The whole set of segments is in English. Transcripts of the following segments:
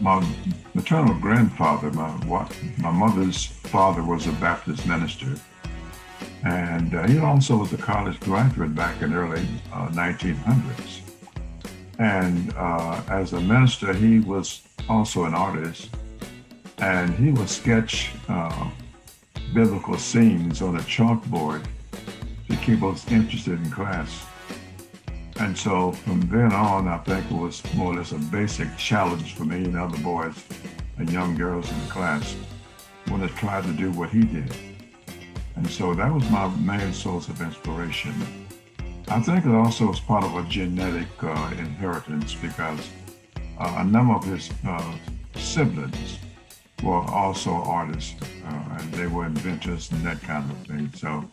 My maternal grandfather, my mother's father, was a Baptist minister, and he also was a college graduate back in early 1900s. And as a minister, he was also an artist, and he would sketch biblical scenes on a chalkboard to keep us interested in class. And so from then on, I think it was more or less a basic challenge for me and other boys and young girls in the class when I tried to do what he did. And so that was my main source of inspiration. I think it also was part of a genetic inheritance because a number of his siblings were also artists and they were inventors and that kind of thing. So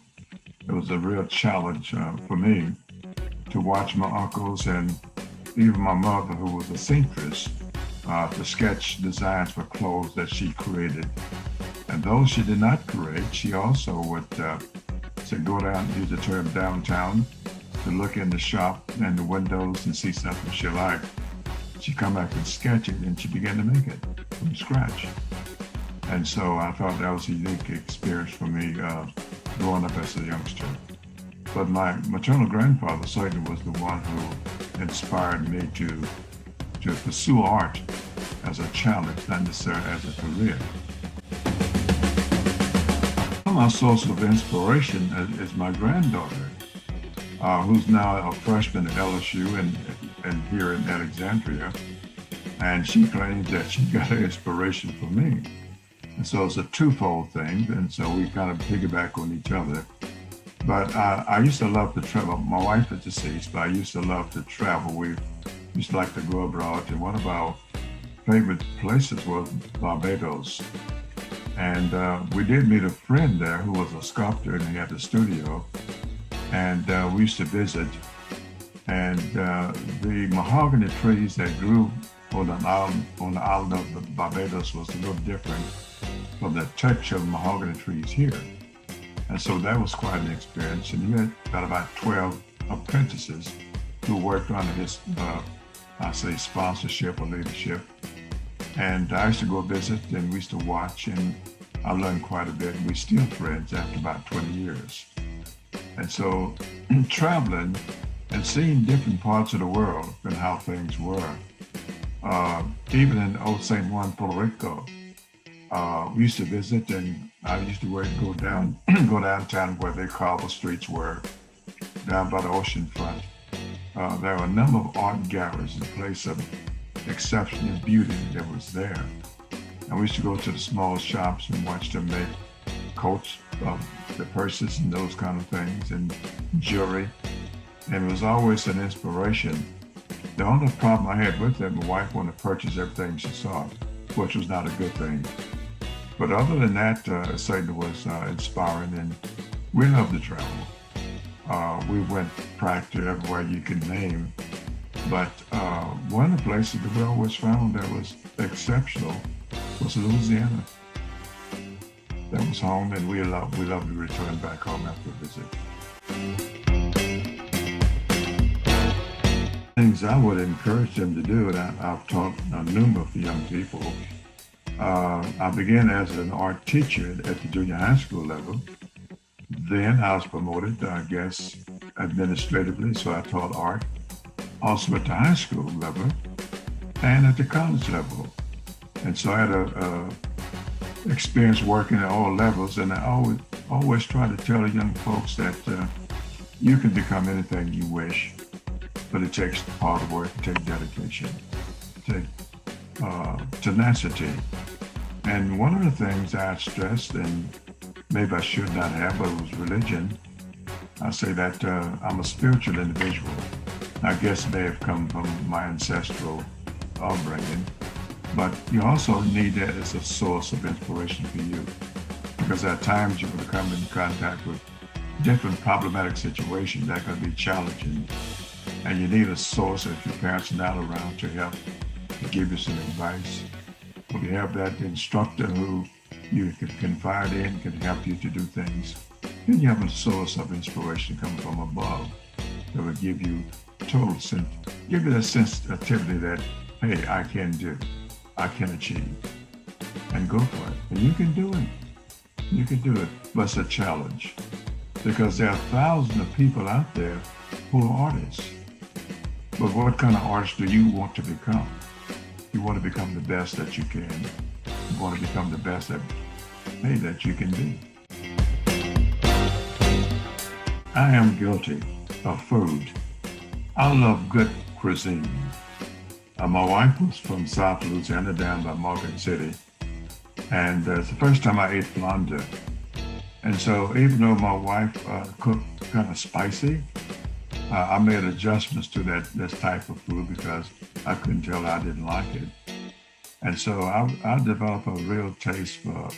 it was a real challenge for me to watch my uncles and even my mother, who was a seamstress, to sketch designs for clothes that she created. And those she did not create, she also would say go down, use the term downtown, to look in the shop and the windows and see something she liked. She'd come back and sketch it, and she began to make it from scratch. And so I thought that was a unique experience for me growing up as a youngster. But my maternal grandfather certainly was the one who inspired me to pursue art as a challenge, not necessarily as a career. My source of inspiration is my granddaughter, who's now a freshman at LSU and here in Alexandria. And she claims that she got her inspiration from me. And so it's a twofold thing. And so we kind of piggyback on each other. But I used to love to travel. My wife is deceased, but I used to love to travel. We used to like to go abroad. And one of our favorite places was Barbados. And we did meet a friend there who was a sculptor, and he had a studio. And we used to visit. And the mahogany trees that grew on the island of Barbados was a little different from the texture of mahogany trees here. And so that was quite an experience. And he had got about 12 apprentices who worked under his, sponsorship or leadership. And I used to go visit, and we used to watch, and I learned quite a bit. We're still friends after about 20 years. And so traveling and seeing different parts of the world and how things were, even in Old St. Juan, Puerto Rico, we used to visit, and I used to go downtown where the cobble streets were, down by the ocean front. There were a number of art galleries, a place of exceptional beauty that was there. And we used to go to the small shops and watch them make coats, the purses and those kind of things, and jewelry. And it was always an inspiration. The only problem I had with it, my wife wanted to purchase everything she saw, which was not a good thing. But other than that, it certainly was inspiring, and we loved to travel. We went practically everywhere you can name. But one of the places that we always found that was exceptional was Louisiana. That was home, and we loved to return back home after a visit. Things I would encourage them to do, and I've taught numerous young people. I began as an art teacher at the junior high school level. Then I was promoted, I guess, administratively, so I taught art. Also at the high school level and at the college level. And so I had a experience working at all levels, and I always try to tell young folks that you can become anything you wish, but it takes hard work, it takes dedication, it takes tenacity. And one of the things I stressed, and maybe I should not have, but it was religion. I say that I'm a spiritual individual. I guess it may have come from my ancestral upbringing, but you also need that as a source of inspiration for you, because at times you're going to come in contact with different problematic situations that can be challenging, and you need a source if your parents are not around to help to give you some advice. Or you have that instructor who you can confide in, can help you to do things. Then you have a source of inspiration coming from above that will give you that sensitivity that, hey, I can do. I can achieve, and go for it. And you can do it. You can do it, but it's a challenge because there are thousands of people out there who are artists. But what kind of artist do you want to become? You want to become the best that you can. You want to become the best that you can be. I am guilty of food. I love good cuisine. My wife was from South Louisiana, down by Morgan City, and it's the first time I ate flounder. And so even though my wife cooked kind of spicy, I made adjustments to this type of food because I couldn't tell I didn't like it. And so I developed a real taste for,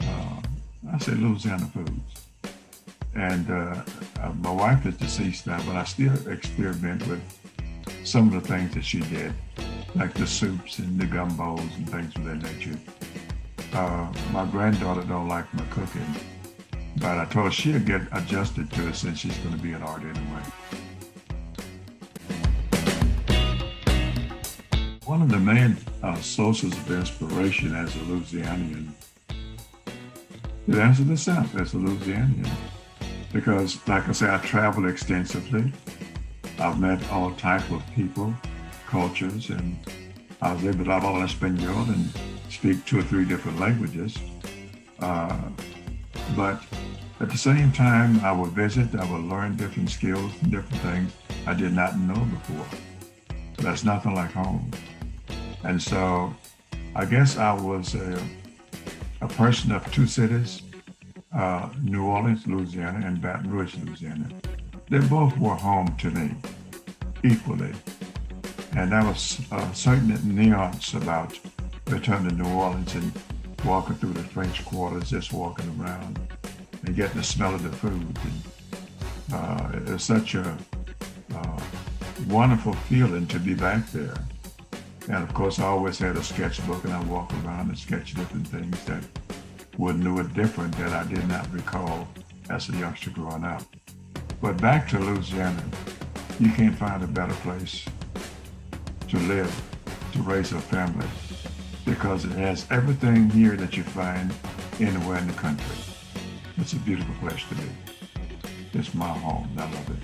I say Louisiana foods. And my wife is deceased now, but I still experiment with some of the things that she did, like the soups and the gumbos and things of that nature. My granddaughter don't like my cooking, but I told her she'll get adjusted to it since she's going to be an art anyway. One of the main sources of inspiration as a Louisianian, to answer the South as a Louisianian, because like I say, I travel extensively. I've met all types of people, cultures, and I was able to hablar Espanol and speak 2 or 3 different languages. But at the same time, I would visit, I would learn different skills and different things I did not know before. That's nothing like home. And so I guess I was a person of 2 cities, New Orleans, Louisiana, and Baton Rouge, Louisiana. They both were home to me equally. And there was a certain nuance about returning to New Orleans and walking through the French quarters, just walking around and getting the smell of the food. And, it's such a wonderful feeling to be back there. And of course, I always had a sketchbook and I walk around and sketch different things that were new and different that I did not recall as a youngster growing up. But back to Louisiana, you can't find a better place to live, to raise a family, because it has everything here that you find anywhere in the country. It's a beautiful place to be. It's my home. I love it.